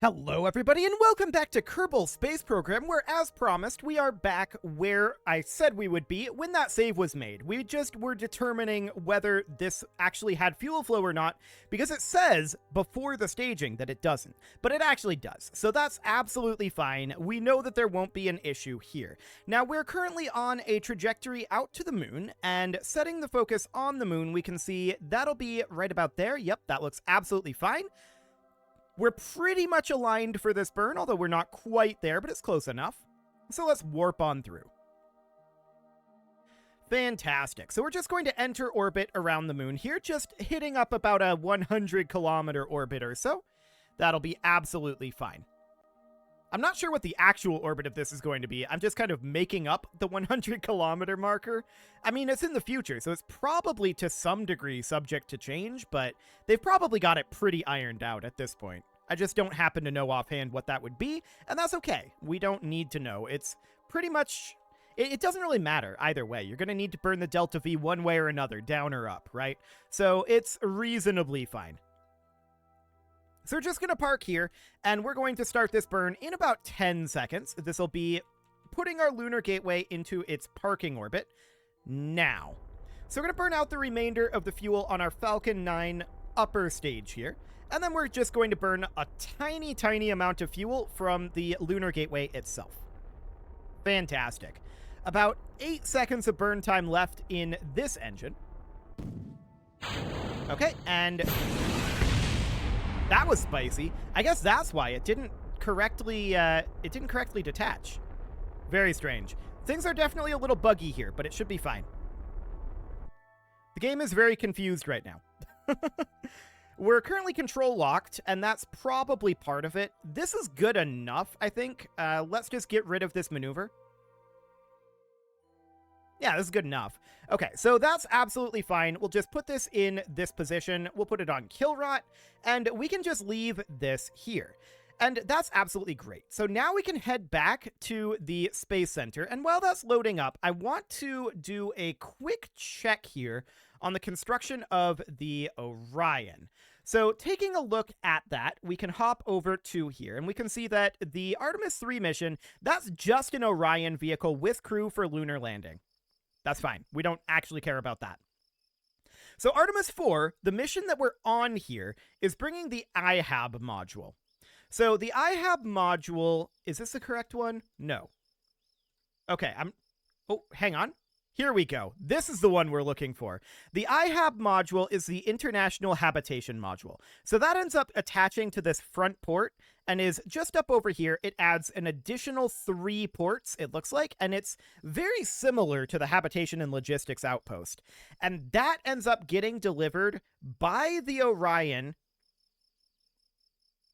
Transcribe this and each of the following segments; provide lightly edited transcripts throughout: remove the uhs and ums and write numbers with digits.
Hello everybody and welcome back to Kerbal Space Program, where as promised we are back where I said we would be when that save was made. We just were determining whether this actually had fuel flow or not, because it says before the staging that it doesn't, but it actually does. So that's absolutely fine. We know that there won't be an issue here. Now we're currently on a trajectory out to the moon, and setting the focus on the moon, we can see that'll be right about there. Yep, that looks absolutely fine. We're pretty much aligned for this burn, although we're not quite there, but it's close enough. So let's warp on through. Fantastic. So we're just going to enter orbit around the moon here, just hitting up about a 100-kilometer orbit or so. That'll be absolutely fine. I'm not sure what the actual orbit of this is going to be. I'm just kind of making up the 100-kilometer marker. I mean, it's in the future, so it's probably to some degree subject to change, but they've probably got it pretty ironed out at this point. I just don't happen to know offhand what that would be, and that's okay. We don't need to know. It's pretty much... It doesn't really matter either way. You're going to need to burn the Delta V one way or another, down or up, right? So it's reasonably fine. So we're just going to park here, and we're going to start this burn in about 10 seconds. This will be putting our lunar gateway into its parking orbit now. So we're going to burn out the remainder of the fuel on our Falcon 9 upper stage here, and then we're just going to burn a tiny, tiny amount of fuel from the lunar gateway itself. Fantastic. About 8 seconds of burn time left in this engine. Okay, and... that was spicy. I guess that's why it didn't correctly detach. Very strange. Things are definitely a little buggy here, but it should be fine. The game is very confused right now. We're currently control locked, and that's probably part of it. This is good enough, I think. Let's just get rid of this maneuver. Yeah, this is good enough. Okay, so that's absolutely fine. We'll just put this in this position. We'll put it on kill rot, and we can just leave this here. And that's absolutely great. So now we can head back to the Space Center, and while that's loading up, I want to do a quick check here on the construction of the Orion. So taking a look at that, we can hop over to here, and we can see that the Artemis 3 mission, that's just an Orion vehicle with crew for lunar landing. That's fine. We don't actually care about that. So Artemis 4, the mission that we're on here, is bringing the IHAB module. So the IHAB module, is this the correct one? No. Okay, oh, hang on. Here we go. This is the one we're looking for. The IHAB module is the International Habitation Module. So that ends up attaching to this front port and is just up over here. It adds an additional 3 ports, it looks like, and it's very similar to the Habitation and Logistics Outpost. And that ends up getting delivered by the Orion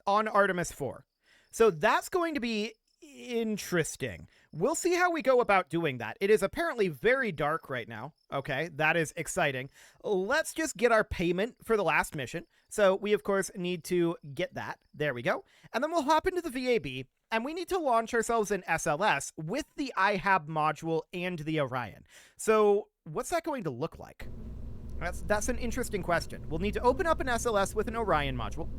on Artemis 4. So that's going to be interesting. We'll see how we go about doing that. It is apparently very dark right now. Okay, that is exciting. Let's just get our payment for the last mission. So we, of course, need to get that. There we go. And then we'll hop into the VAB, and we need to launch ourselves in SLS with the IHAB module and the Orion. So what's that going to look like? That's an interesting question. We'll need to open up an SLS with an Orion module.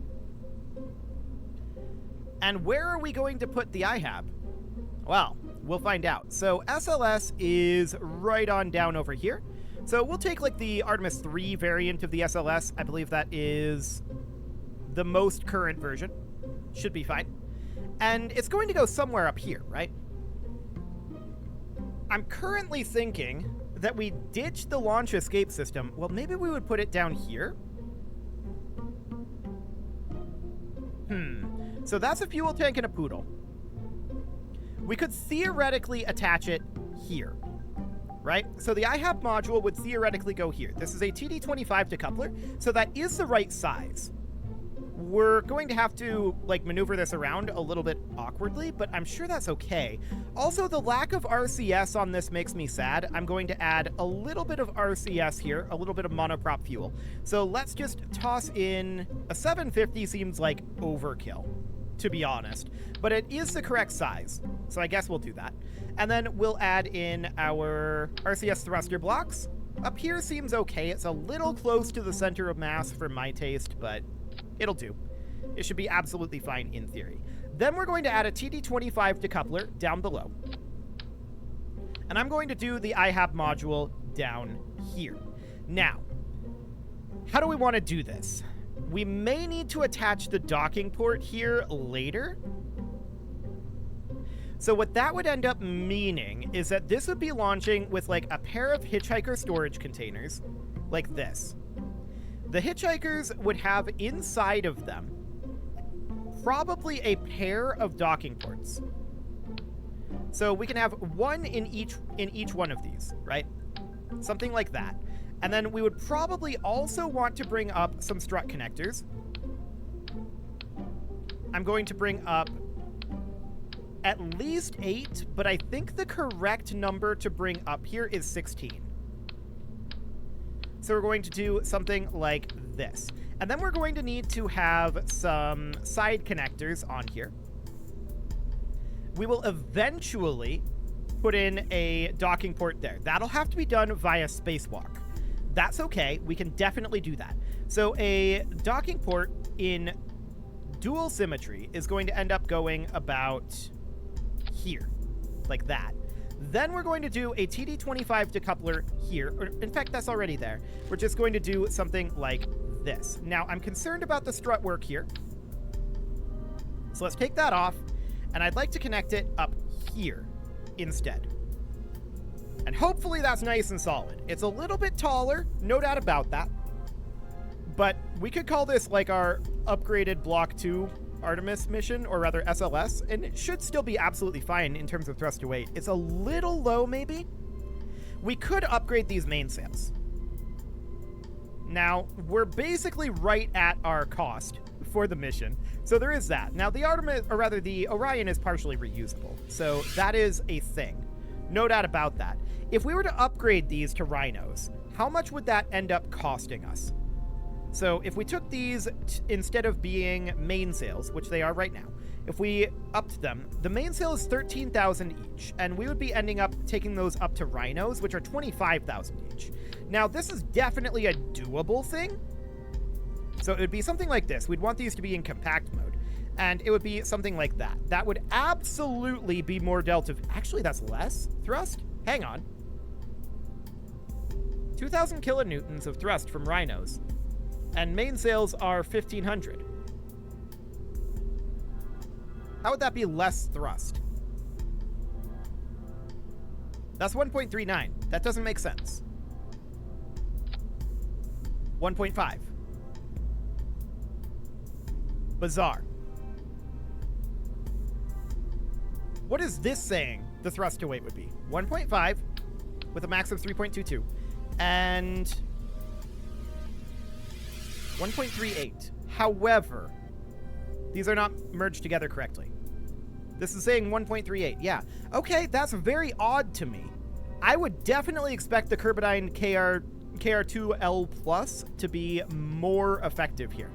And where are we going to put the IHAB? Well, we'll find out. So SLS is right on down over here. So we'll take like the Artemis 3 variant of the SLS. I believe that is the most current version. Should be fine. And it's going to go somewhere up here, right? I'm currently thinking that we ditch the launch escape system. Well, maybe we would put it down here. So that's a fuel tank and a poodle. We could theoretically attach it here, right? So the IHAB module would theoretically go here. This is a TD25 decoupler, so that is the right size. We're going to have to, like, maneuver this around a little bit awkwardly, but I'm sure that's okay. Also, the lack of RCS on this makes me sad. I'm going to add a little bit of RCS here, a little bit of monoprop fuel. So let's just toss in a 750 seems like overkill, to be honest, but it is the correct size, so I guess we'll do that. And then we'll add in our RCS thruster blocks. Up here seems okay. It's a little close to the center of mass for my taste, but it'll do. It should be absolutely fine in theory. Then we're going to add a TD25 decoupler down below. And I'm going to do the IHAB module down here. Now, how do we want to do this? We may need to attach the docking port here later. So what that would end up meaning is that this would be launching with like a pair of hitchhiker storage containers like this. The hitchhikers would have inside of them probably a pair of docking ports. So we can have one in each one of these, right? Something like that. And then we would probably also want to bring up some strut connectors. I'm going to bring up at least 8, but I think the correct number to bring up here is 16. So we're going to do something like this. And then we're going to need to have some side connectors on here. We will eventually put in a docking port there. That'll have to be done via spacewalk. That's okay. We can definitely do that. So a docking port in dual symmetry is going to end up going about here, like that. Then we're going to do a TD25 decoupler here. Or, in fact, that's already there. We're just going to do something like this. Now, I'm concerned about the strut work here. So let's take that off. And I'd like to connect it up here instead. And hopefully that's nice and solid. It's a little bit taller, no doubt about that. But we could call this like our upgraded Block 2 Artemis mission, or rather SLS, and it should still be absolutely fine in terms of thrust to weight. It's a little low, maybe. We could upgrade these mainsails. Now, we're basically right at our cost for the mission, so there is that. Now, the Artemis, or rather the Orion, is partially reusable, so that is a thing. No doubt about that. If we were to upgrade these to Rhinos, how much would that end up costing us? So if we took these instead of being mainsails, which they are right now, if we upped them, the mainsail is 13,000 each, and we would be ending up taking those up to Rhinos, which are 25,000 each. Now, this is definitely a doable thing. So it would be something like this. We'd want these to be in compact mode, and it would be something like that. That would absolutely be more delta. Actually, that's less thrust. Hang on. 2,000 kilonewtons of thrust from Rhinos. And mainsails are 1,500. How would that be less thrust? That's 1.39. That doesn't make sense. 1.5. Bizarre. What is this saying the thrust to weight would be? 1.5 with a max of 3.22. And 1.38. However, these are not merged together correctly. This is saying 1.38. Yeah. Okay, that's very odd to me. I would definitely expect the Kerbal KR2L Plus to be more effective here.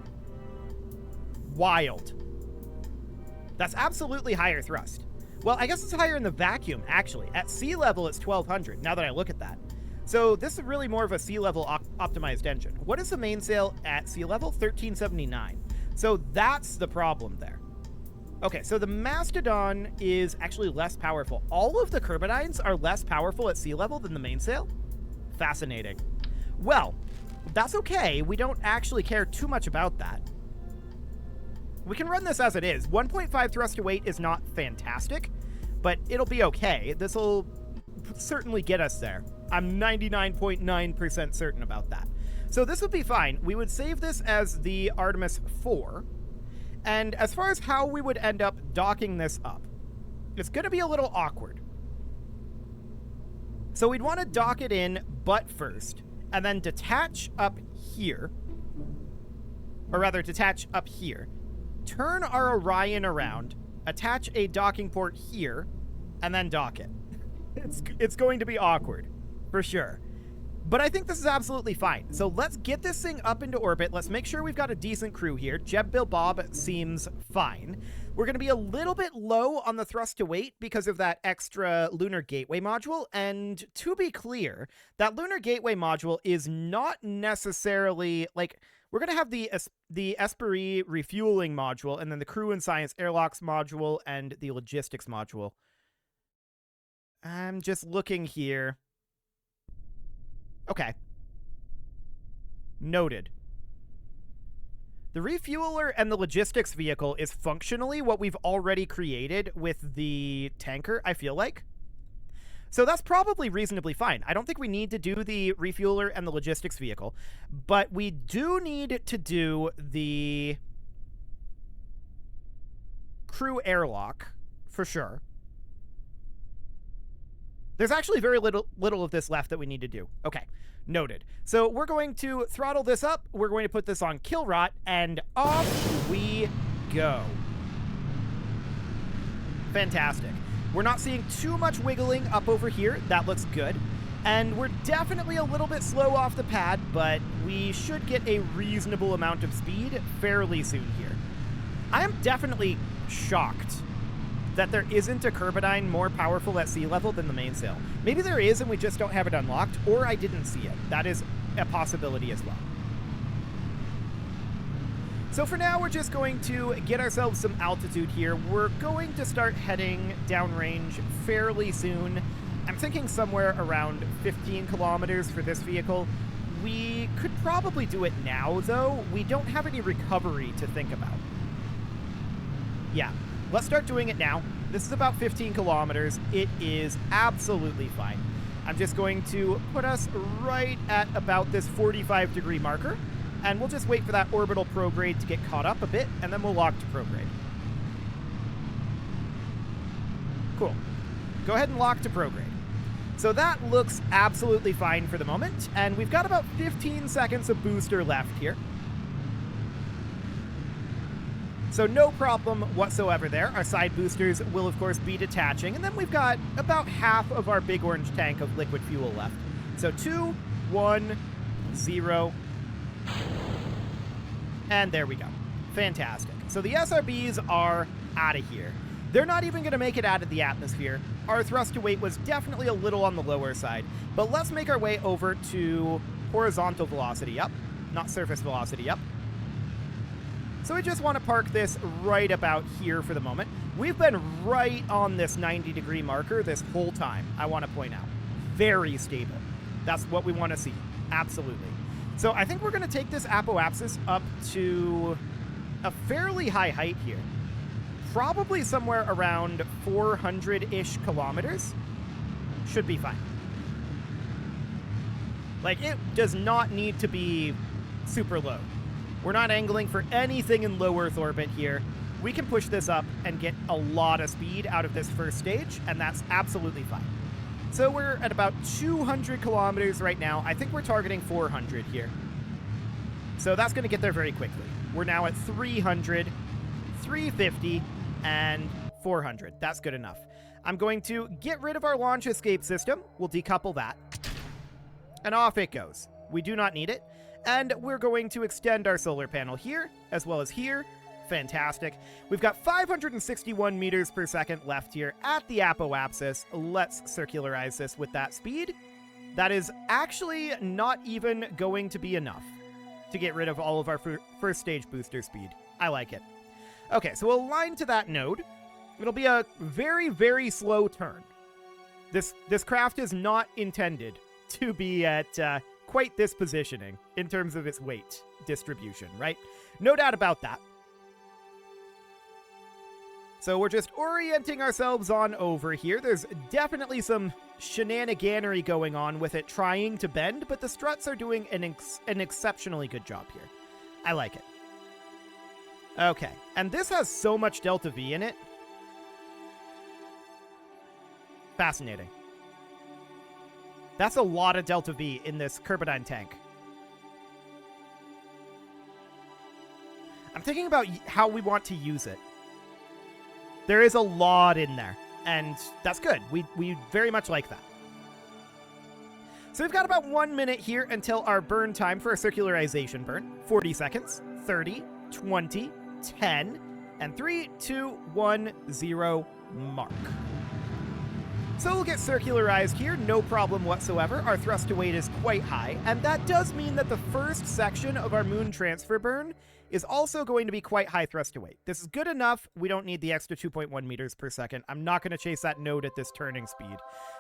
Wild. That's absolutely higher thrust. Well, I guess it's higher in the vacuum, actually. At sea level, it's 1,200, now that I look at that. So this is really more of a sea level optimized engine. What is the mainsail at sea level? 1379. So that's the problem there. Okay, so the Mastodon is actually less powerful. All of the Kerbidines are less powerful at sea level than the mainsail? Fascinating. Well, that's okay. We don't actually care too much about that. We can run this as it is. 1.5 thrust to weight is not fantastic, but it'll be okay. This will certainly get us there. I'm 99.9% certain about that. So this would be fine. We would save this as the Artemis 4. And as far as how we would end up docking this up, it's going to be a little awkward. So we'd want to dock it in butt first, and then detach up here. Or rather, detach up here. Turn our Orion around, attach a docking port here, and then dock it. It's going to be awkward, for sure. But I think this is absolutely fine. So let's get this thing up into orbit. Let's make sure we've got a decent crew here. Jeb Bill Bob seems fine. We're going to be a little bit low on the thrust to weight because of that extra Lunar Gateway module. And to be clear, that Lunar Gateway module is not necessarily, like, we're going to have the Esprit refueling module, and then the crew and science airlocks module, and the logistics module. I'm just looking here. Okay. Noted. The refueler and the logistics vehicle is functionally what we've already created with the tanker, I feel like. So that's probably reasonably fine. I don't think we need to do the refueler and the logistics vehicle, but we do need to do the crew airlock, for sure. There's actually very little of this left that we need to do. Okay, noted. So we're going to throttle this up, we're going to put this on kill rot, and off we go. Fantastic. We're not seeing too much wiggling up over here. That looks good. And we're definitely a little bit slow off the pad, but we should get a reasonable amount of speed fairly soon here. I am definitely shocked that there isn't a Kerbadine more powerful at sea level than the mainsail. Maybe there is and we just don't have it unlocked, or I didn't see it. That is a possibility as well. So for now, we're just going to get ourselves some altitude here. We're going to start heading downrange fairly soon. I'm thinking somewhere around 15 kilometers for this vehicle. We could probably do it now, though. We don't have any recovery to think about. Yeah, let's start doing it now. This is about 15 kilometers. It is absolutely fine. I'm just going to put us right at about this 45-degree marker. And we'll just wait for that orbital prograde to get caught up a bit, and then we'll lock to prograde. Cool. Go ahead and lock to prograde. So that looks absolutely fine for the moment, and we've got about 15 seconds of booster left here. So no problem whatsoever there. Our side boosters will, of course, be detaching, and then we've got about half of our big orange tank of liquid fuel left. So 2, 1, 0... and there we go. Fantastic. So the SRBs are out of here. They're not even going to make it out of the atmosphere. Our thrust to weight was definitely a little on the lower side, but let's make our way over to horizontal velocity up, not surface velocity up. So we just want to park this right about here for the moment. We've been right on this 90-degree marker this whole time, I want to point out. Very stable. That's what we want to see. Absolutely. So I think we're going to take this apoapsis up to a fairly high height here. Probably somewhere around 400-ish kilometers. Should be fine. Like, it does not need to be super low. We're not angling for anything in low Earth orbit here. We can push this up and get a lot of speed out of this first stage, and that's absolutely fine. So we're at about 200 kilometers right now. I think we're targeting 400 here. So that's going to get there very quickly. We're now at 300, 350, and 400. That's good enough. I'm going to get rid of our launch escape system. We'll decouple that. And off it goes. We do not need it. And we're going to extend our solar panel here, as well as here. Fantastic. We've got 561 meters per second left here at the apoapsis. Let's circularize this with that speed. That is actually not even going to be enough to get rid of all of our first stage booster speed. I like it. Okay, so we'll align to that node. It'll be a very, very slow turn. This craft is not intended to be at quite this positioning in terms of its weight distribution, right? No doubt about that. So we're just orienting ourselves on over here. There's definitely some shenaniganery going on with it trying to bend, but the struts are doing an exceptionally good job here. I like it. Okay, and this has so much delta V in it. Fascinating. That's a lot of delta V in this Kerbadine tank. I'm thinking about how we want to use it. There is a lot in there, and that's good. We very much like that. So we've got about 1 minute here until our burn time for a circularization burn. 40 seconds, 30, 20, 10, and 3, 2, 1, 0, mark. So we'll get circularized here, no problem whatsoever. Our thrust to weight is quite high, and that does mean that the first section of our moon transfer burn is also going to be quite high thrust to weight. This is good enough. We don't need the extra 2.1 meters per second. I'm not going to chase that node at this turning speed.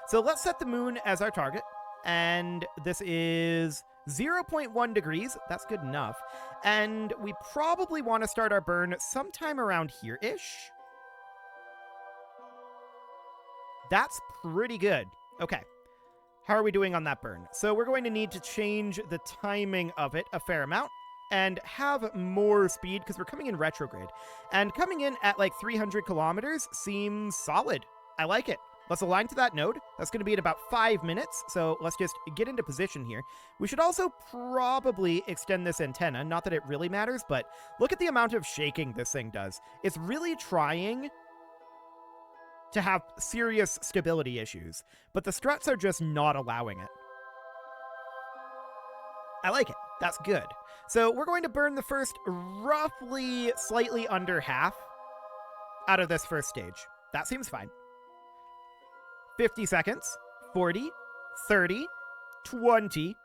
So let's set the moon as our target, and this is 0.1 degrees. That's good enough. And we probably want to start our burn sometime around here-ish. That's pretty good. Okay. How are we doing on that burn? So we're going to need to change the timing of it a fair amount and have more speed because we're coming in retrograde. And coming in at like 300 kilometers seems solid. I like it. Let's align to that node. That's going to be at about 5 minutes, so let's just get into position here. We should also probably extend this antenna. Not that it really matters, but look at the amount of shaking this thing does. It's really trying to have serious stability issues, but the struts are just not allowing it. I like it. That's good. So we're going to burn the first roughly slightly under half out of this first stage. That seems fine. 50 seconds, 40, 30, 20,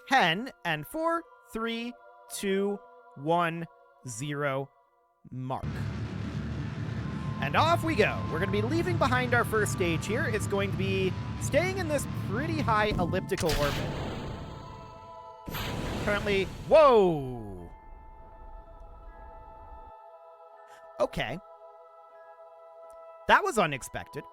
10, and 4, 3, 2, 1, 0, mark. And off we go. We're going to be leaving behind our first stage here. It's going to be staying in this pretty high elliptical orbit. Currently, whoa! Okay. That was unexpected.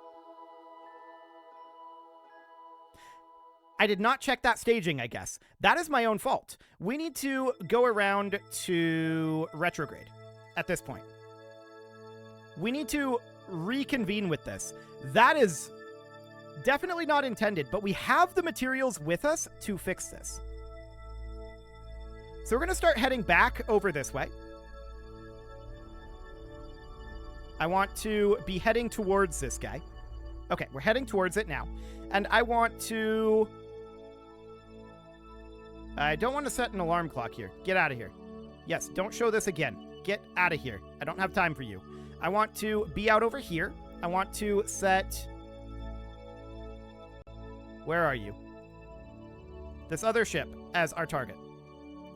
I did not check that staging, I guess. That is my own fault. We need to go around to retrograde at this point. We need to reconvene with this. That is definitely not intended, but we have the materials with us to fix this. So we're going to start heading back over this way. I want to be heading towards this guy. Okay, we're heading towards it now. And I want to... I don't want to set an alarm clock here. Get out of here. Yes, don't show this again. Get out of here. I don't have time for you. I want to be out over here. I want to set... Where are you? This other ship as our target.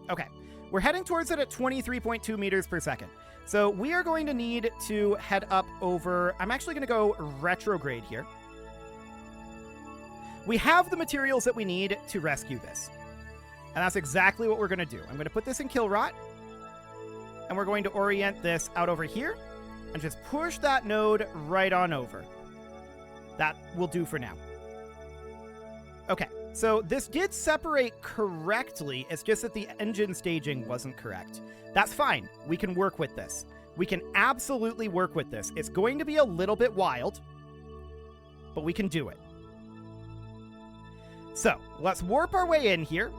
Okay. We're heading towards it at 23.2 meters per second. So we are going to need to head up over... I'm actually going to go retrograde here. We have the materials that we need to rescue this. And that's exactly what we're going to do. I'm going to put this in kill rot. And we're going to orient this out over here. And just push that node right on over. That will do for now. Okay, so this did separate correctly. It's just that the engine staging wasn't correct. That's fine. We can work with this. We can absolutely work with this. It's going to be a little bit wild, but we can do it. So, let's warp our way in here.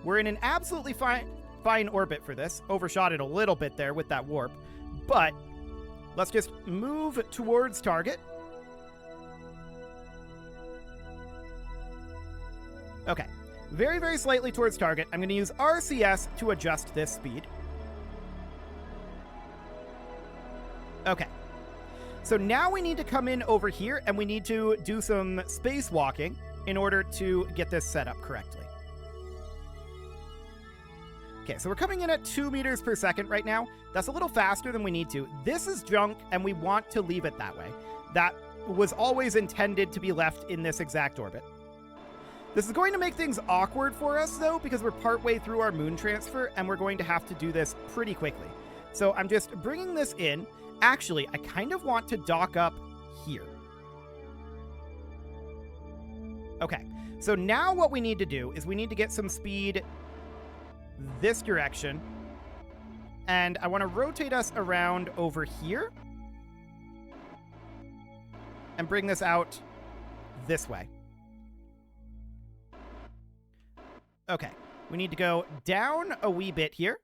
We're in an absolutely fine orbit for this. Overshot it a little bit there with that warp, but let's just move towards target. Okay, very, very slightly towards target. I'm going to use RCS to adjust this speed. Okay, so now we need to come in over here and we need to do some spacewalking in order to get this set up correctly. Okay, so we're coming in at 2 meters per second right now. That's a little faster than we need to. This is junk, and we want to leave it that way. That was always intended to be left in this exact orbit. This is going to make things awkward for us, though, because we're partway through our moon transfer, and we're going to have to do this pretty quickly. So I'm just bringing this in. Actually, I kind of want to dock up here. Okay, so now what we need to do is we need to get some speed this direction, and I want to rotate us around over here and bring this out this way. Okay, we need to go down a wee bit here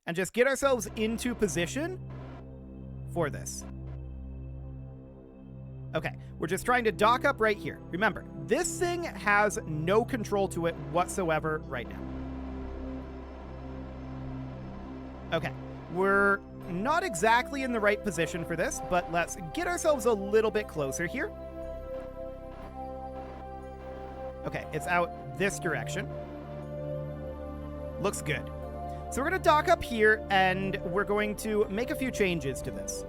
and just get ourselves into position for this. Okay, we're just trying to dock up right here. Remember, this thing has no control to it whatsoever right now. Okay, we're not exactly in the right position for this, but let's get ourselves a little bit closer here. Okay, it's out this direction. Looks good. So we're going to dock up here, and we're going to make a few changes to this.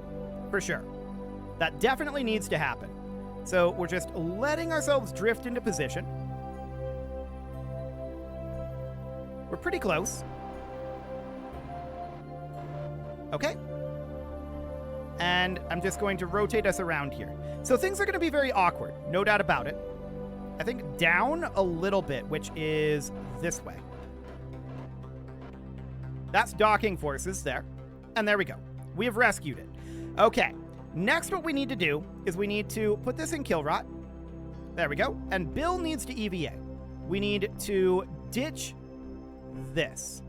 For sure. That definitely needs to happen. So we're just letting ourselves drift into position. We're pretty close. Okay. And I'm just going to rotate us around here. So things are going to be very awkward, no doubt about it. I think down a little bit, which is this way. That's docking forces there. And there we go. We have rescued it. Okay. Next, what we need to do is we need to put this in kill rot. There we go. And Bill needs to EVA. We need to ditch this.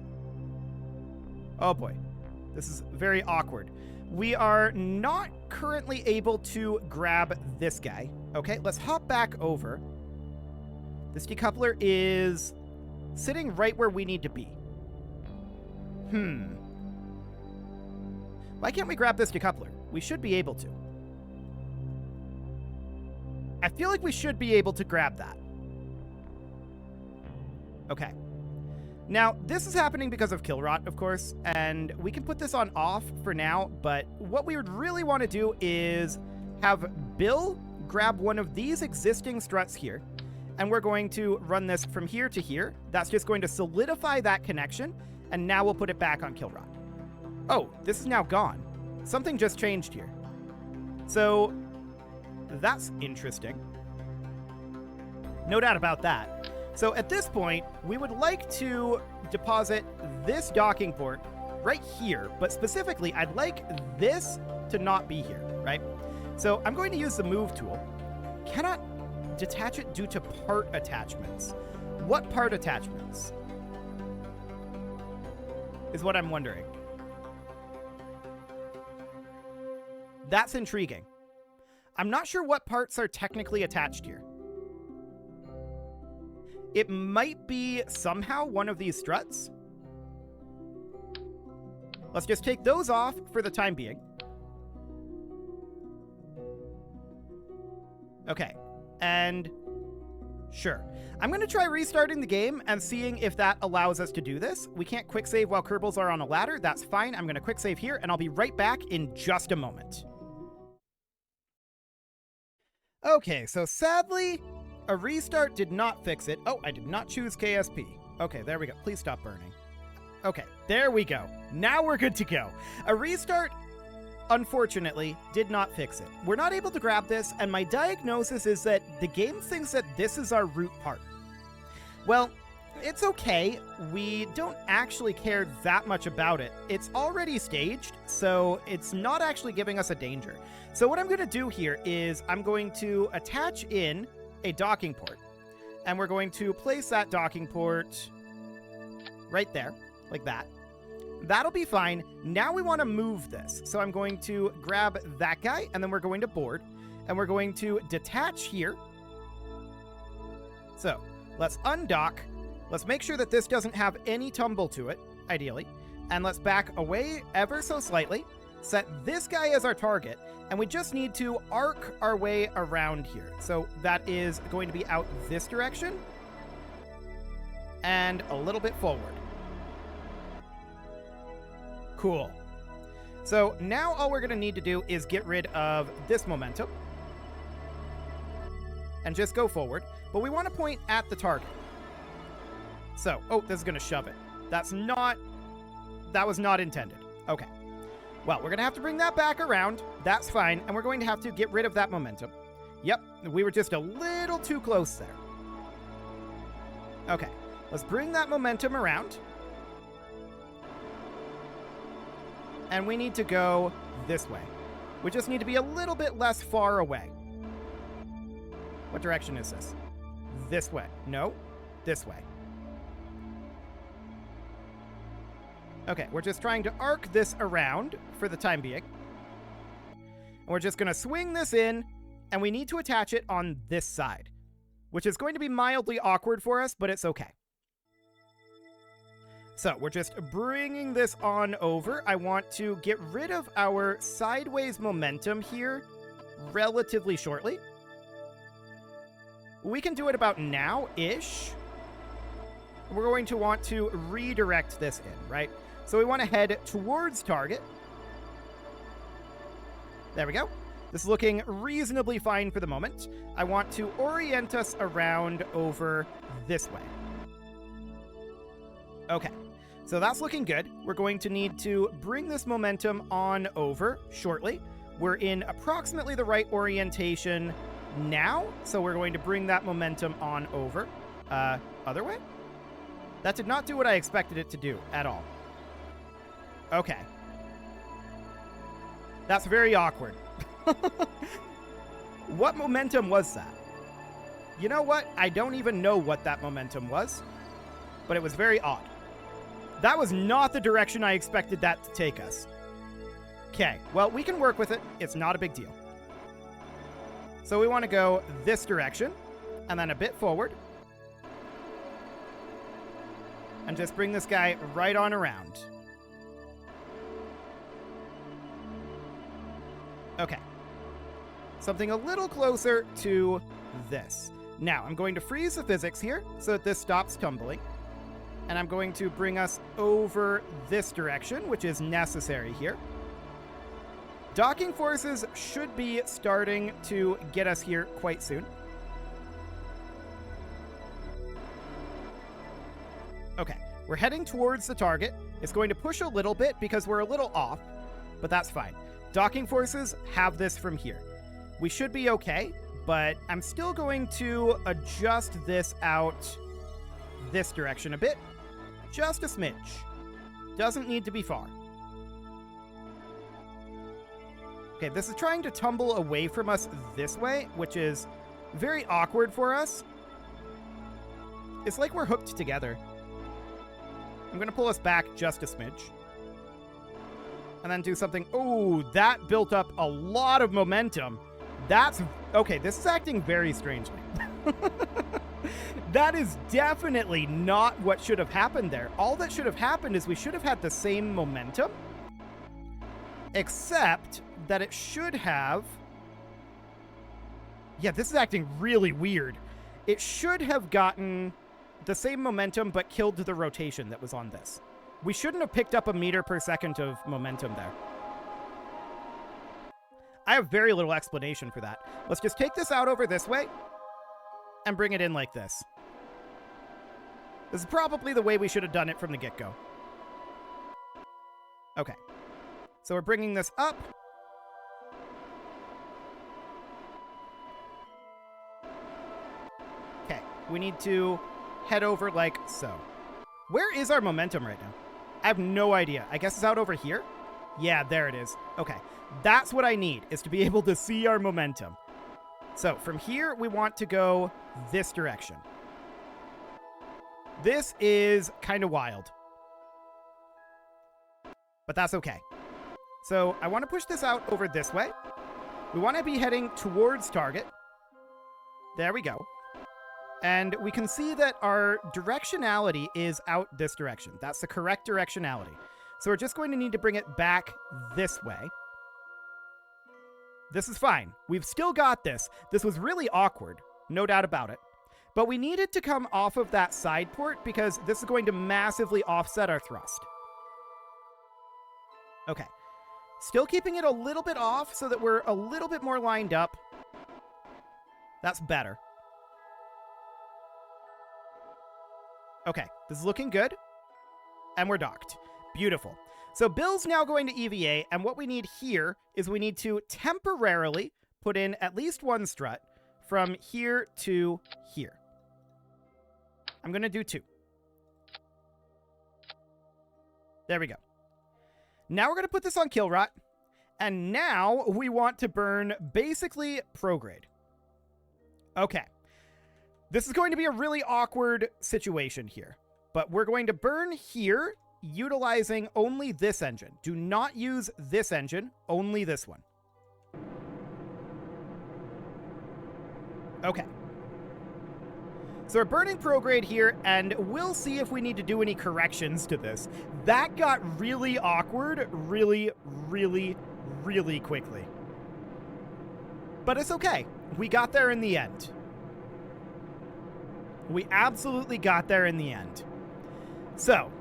Oh boy. This is very awkward. We are not currently able to grab this guy. Okay, let's hop back over. This decoupler is sitting right where we need to be. Why can't we grab this decoupler? We should be able to. I feel like we should be able to grab that. Okay. Now, this is happening because of kill rot, of course, and we can put this on off for now, but what we would really want to do is have Bill grab one of these existing struts here, and we're going to run this from here to here. That's just going to solidify that connection, and now we'll put it back on kill rot. Oh, this is now gone. Something just changed here. So, that's interesting. No doubt about that. So at this point, we would like to deposit this docking port right here, but specifically, I'd like this to not be here, right? So I'm going to use the move tool. Cannot detach it due to part attachments. What part attachments? Is what I'm wondering. That's intriguing. I'm not sure what parts are technically attached here. It might be somehow one of these struts. Let's just take those off for the time being. Okay, and sure. I'm going to try restarting the game and seeing if that allows us to do this. We can't quick save while Kerbals are on a ladder. That's fine. I'm going to quick save here, and I'll be right back in just a moment. Okay, so sadly, a restart did not fix it. Oh, I did not choose KSP. Okay, there we go. Please stop burning. Okay, there we go. Now we're good to go. A restart, unfortunately, did not fix it. We're not able to grab this, and my diagnosis is that the game thinks that this is our root part. Well, it's okay. We don't actually care that much about it. It's already staged, so it's not actually giving us a danger. So what I'm going to do here is I'm going to attach in a docking port, and we're going to place that docking port right there, like that. That'll be fine. Now we want to move this. So I'm going to grab that guy, and then we're going to board, and we're going to detach here. So let's undock. Let's make sure that this doesn't have any tumble to it, ideally. And let's back away ever so slightly. Set this guy as our target, and we just need to arc our way around here. So that is going to be out this direction and a little bit forward. Cool. So now all we're going to need to do is get rid of this momentum and just go forward. But we want to point at the target. So, oh, this is going to shove it. That was not intended. Okay. Well, we're going to have to bring that back around. That's fine. And we're going to have to get rid of that momentum. Yep, we were just a little too close there. Okay, let's bring that momentum around. And we need to go this way. We just need to be a little bit less far away. What direction is this? This way. No, this way. Okay, we're just trying to arc this around for the time being. And we're just going to swing this in, and we need to attach it on this side, which is going to be mildly awkward for us, but it's okay. So we're just bringing this on over. I want to get rid of our sideways momentum here relatively shortly. we can do it about now-ish. We're going to want to redirect this in, right? So we want to head towards target. There we go. This is looking reasonably fine for the moment. I want to orient us around over this way. Okay, so that's looking good. We're going to need to bring this momentum on over shortly. We're in approximately the right orientation now, so we're going to bring that momentum on over. Other way? That did not do what I expected it to do at all. Okay. That's very awkward. What momentum was that? You know what? I don't even know what that momentum was, but it was very odd. That was not the direction I expected that to take us. Okay, well, we can work with it. It's not a big deal. So we want to go this direction, and then a bit forward. And just bring this guy right on around. Okay. Something a little closer to this. Now, I'm going to freeze the physics here so that this stops tumbling. And I'm going to bring us over this direction, which is necessary here. Docking forces should be starting to get us here quite soon. Okay, we're heading towards the target. It's going to push a little bit because we're a little off, but that's fine. Docking forces have this from here. We should be okay, but I'm still going to adjust this out this direction a bit. Just a smidge. Doesn't need to be far. Okay, this is trying to tumble away from us this way, which is very awkward for us. It's like we're hooked together. I'm going to pull us back just a smidge. And then do something. Oh, that built up a lot of momentum. That's... Okay, this is acting very strangely. That is definitely not what should have happened there. All that should have happened is we should have had the same momentum, except that it should have... Yeah, this is acting really weird. It should have gotten the same momentum, but killed the rotation that was on this. We shouldn't have picked up a meter per second of momentum there. I have very little explanation for that. Let's just take this out over this way and bring it in like this. This is probably the way we should have done it from the get-go. Okay. So we're bringing this up. Okay. We need to head over like so. Where is our momentum right now? I have no idea. I guess it's out over here? Yeah, there it is. Okay. That's what I need, is to be able to see our momentum. So from here, we want to go this direction. This is kind of wild. But that's okay. So I want to push this out over this way. We want to be heading towards target. There we go. And we can see that our directionality is out this direction. That's the correct directionality. So we're just going to need to bring it back this way. This is fine. We've still got this. This was really awkward, no doubt about it. But we needed to come off of that side port because this is going to massively offset our thrust. Okay. Still keeping it a little bit off so that we're a little bit more lined up. That's better. Okay, this is looking good. And we're docked. Beautiful. So Bill's now going to EVA, and what we need here is we need to temporarily put in at least one strut from here to here. I'm going to do 2. There we go. Now we're going to put this on kill rot, and now we want to burn basically prograde. Okay. This is going to be a really awkward situation here, but we're going to burn here utilizing only this engine. Do not use this engine, only this one. Okay. So we're burning prograde here, and we'll see if we need to do any corrections to this. That got really awkward really, really, really quickly. But it's okay. We got there in the end. We absolutely got there in the end. So,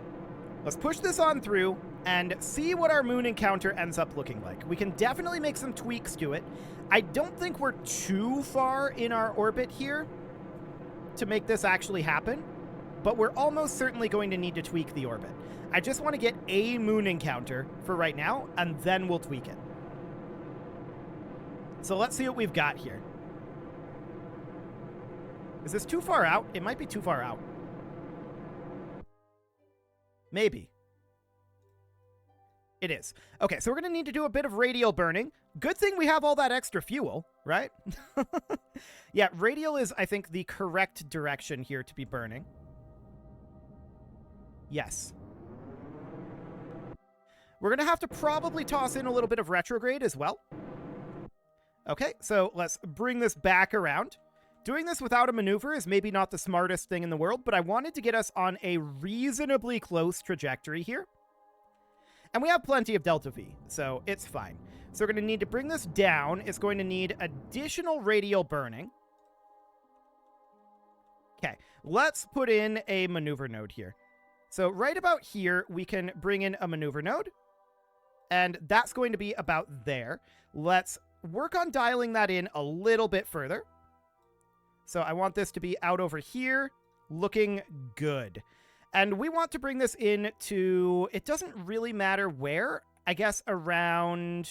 let's push this on through and see what our moon encounter ends up looking like. We can definitely make some tweaks to it. I don't think we're too far in our orbit here to make this actually happen, but we're almost certainly going to need to tweak the orbit. I just want to get a moon encounter for right now, and then we'll tweak it. So let's see what we've got here. Is this too far out? It might be too far out. Maybe. It is. Okay, so we're going to need to do a bit of radial burning. Good thing we have all that extra fuel, right? Yeah, radial is, I think, the correct direction here to be burning. Yes. We're going to have to probably toss in a little bit of retrograde as well. Okay, so let's bring this back around. Doing this without a maneuver is maybe not the smartest thing in the world, but I wanted to get us on a reasonably close trajectory here. And we have plenty of delta V, so it's fine. So we're going to need to bring this down. It's going to need additional radial burning. Okay, let's put in a maneuver node here. So right about here, we can bring in a maneuver node. And that's going to be about there. Let's work on dialing that in a little bit further. So I want this to be out over here, looking good. And we want to bring this in to, it doesn't really matter where, I guess around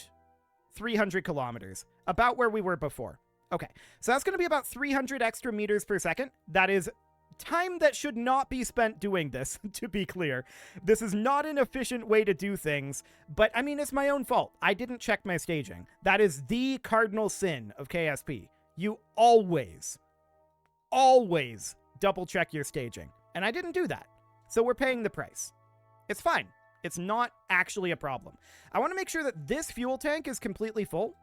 300 kilometers, about where we were before. Okay, so that's going to be about 300 extra meters per second. That is time that should not be spent doing this, to be clear. This is not an efficient way to do things, but I mean, it's my own fault. I didn't check my staging. That is the cardinal sin of KSP. You always double check your staging. And I didn't do that. So we're paying the price. It's fine. It's not actually a problem. I want to make sure that this fuel tank is completely full.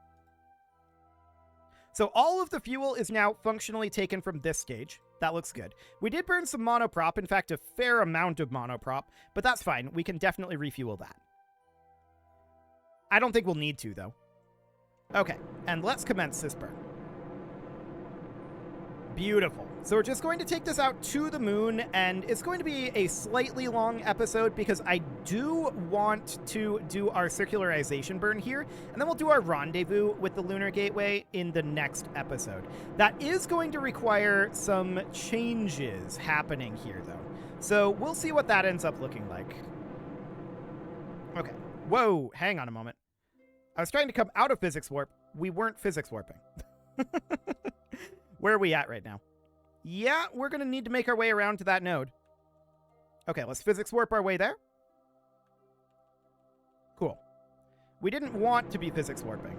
So all of the fuel is now functionally taken from this stage. That looks good. We did burn some monoprop, in fact, a fair amount of monoprop, but that's fine. We can definitely refuel that. I don't think we'll need to, though. Okay, and let's commence this burn. Beautiful. So we're just going to take this out to the moon, and it's going to be a slightly long episode because I do want to do our circularization burn here, and then we'll do our rendezvous with the Lunar Gateway in the next episode. That is going to require some changes happening here, though. So we'll see what that ends up looking like. Okay. Whoa, hang on a moment. I was trying to come out of physics warp. We weren't physics warping. Where are we at right now? Yeah, we're going to need to make our way around to that node. Okay, let's physics warp our way there. Cool. We didn't want to be physics warping.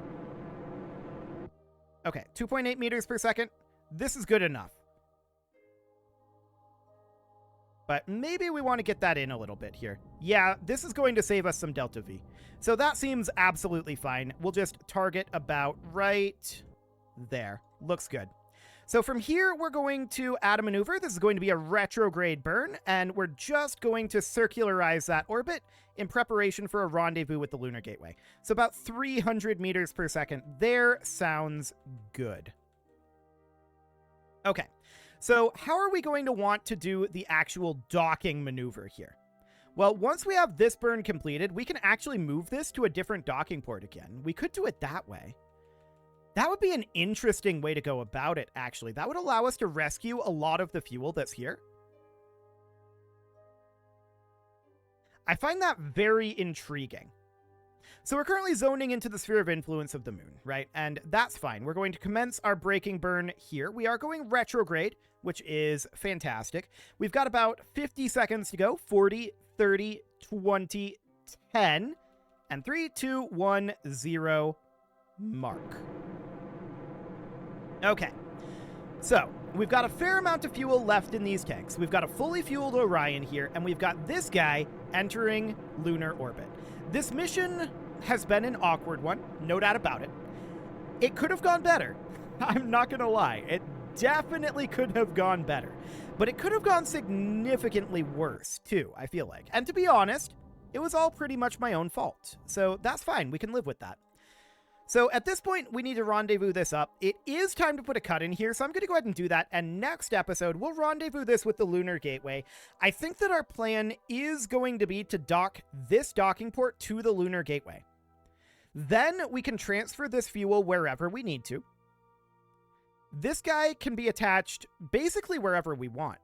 Okay, 2.8 meters per second. This is good enough. But maybe we want to get that in a little bit here. Yeah, this is going to save us some delta V. So that seems absolutely fine. We'll just target about right there. Looks good. So from here, we're going to add a maneuver. This is going to be a retrograde burn, and we're just going to circularize that orbit in preparation for a rendezvous with the Lunar Gateway. So about 300 meters per second. There sounds good. Okay, so how are we going to want to do the actual docking maneuver here? Well, once we have this burn completed, we can actually move this to a different docking port again. We could do it that way. That would be an interesting way to go about it, actually. That would allow us to rescue a lot of the fuel that's here. I find that very intriguing. So we're currently zoning into the sphere of influence of the moon, right? And that's fine. We're going to commence our braking burn here. We are going retrograde, which is fantastic. We've got about 50 seconds to go. 40, 30, 20, 10, and 3, 2, 1, 0, mark. Okay, so we've got a fair amount of fuel left in these tanks. We've got a fully fueled Orion here, and we've got this guy entering lunar orbit. This mission has been an awkward one, no doubt about it. It could have gone better. I'm not going to lie. It definitely could have gone better. But it could have gone significantly worse, too, I feel like. And to be honest, it was all pretty much my own fault. So that's fine. We can live with that. So at this point, we need to rendezvous this up. It is time to put a cut in here, so I'm going to go ahead and do that. And next episode, we'll rendezvous this with the Lunar Gateway. I think that our plan is going to be to dock this docking port to the Lunar Gateway. Then we can transfer this fuel wherever we need to. This guy can be attached basically wherever we want.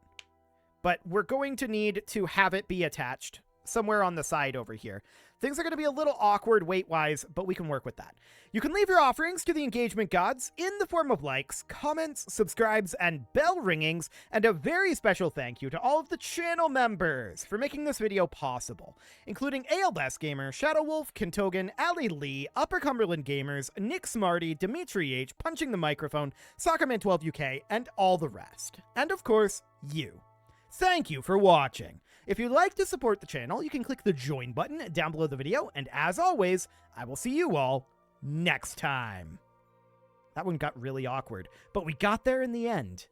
But we're going to need to have it be attached somewhere on the side over here. Things are going to be a little awkward weight-wise, but we can work with that. You can leave your offerings to the engagement gods in the form of likes, comments, subscribes, and bell ringings, and a very special thank you to all of the channel members for making this video possible, including ALS Gamer, Shadow Wolf, Kintogan, Ali Lee, Upper Cumberland Gamers, Nick Smarty, Dimitri H, Punching the Microphone, Soccerman12 UK, and all the rest. And of course, you. Thank you for watching. If you'd like to support the channel, you can click the join button down below the video, and as always, I will see you all next time. That one got really awkward, but we got there in the end.